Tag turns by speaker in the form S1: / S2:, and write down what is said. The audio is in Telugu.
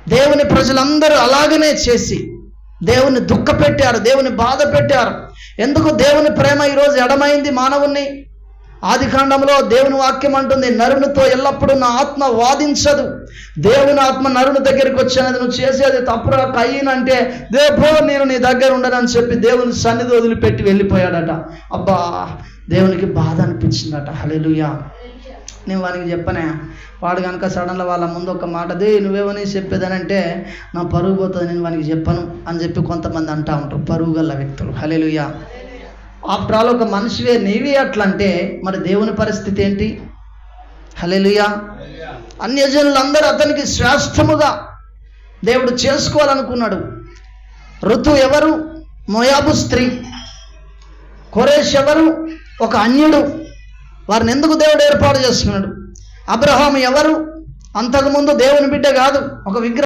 S1: దేవుని ప్రజలందరూ అలాగనే చేసి దేవుని దుఃఖ పెట్టారు, దేవుని బాధ పెట్టారు. ఎందుకు దేవుని ప్రేమ ఈరోజు ఎడమైంది మానవుణ్ణి? ఆదికాండంలో దేవుని వాక్యం అంటుంది, నరునితో ఎల్లప్పుడూ నా ఆత్మ వాదించదు. దేవుని ఆత్మ నరుని దగ్గరికి వచ్చినది, నువ్వు చేసేది తప్పురా కయ్యను అంటే, దేవో నేను నీ దగ్గర ఉండనని చెప్పి దేవుని సన్నిధి వదిలిపెట్టి వెళ్ళిపోయాడట. అబ్బా, దేవునికి బాధ అనిపించిందట. హల్లెలూయా. నేను వానికి చెప్పనే, వాడు కనుక సడన్గా వాళ్ళ ముందు ఒక మాట, నువ్వేమని చెప్పేదనంటే నా పరుగు పోతుంది, నేను వానికి చెప్పను అని చెప్పి కొంతమంది అంటూ ఉంటారు, పరుగు గల వ్యక్తులు. హల్లెలూయా. ఆఫ్టర్ ఆల్ ఒక మనిషివే నీవే అట్లంటే మరి దేవుని పరిస్థితి ఏంటి? హల్లెలూయా. అన్యజనులందరూ అతనికి శ్రేష్టముగా దేవుడు చేసుకోవాలనుకున్నాడు. ఋతు ఎవరు? మోయాబు స్త్రీ. కొరేష్ ఎవరు? ఒక అన్యుడు. వారిని ఎందుకు దేవుడు ఏర్పాటు చేసుకున్నాడు? అబ్రహాం ఎవరు? అంతకుముందు దేవుని బిడ్డ కాదు, ఒక విగ్రహం.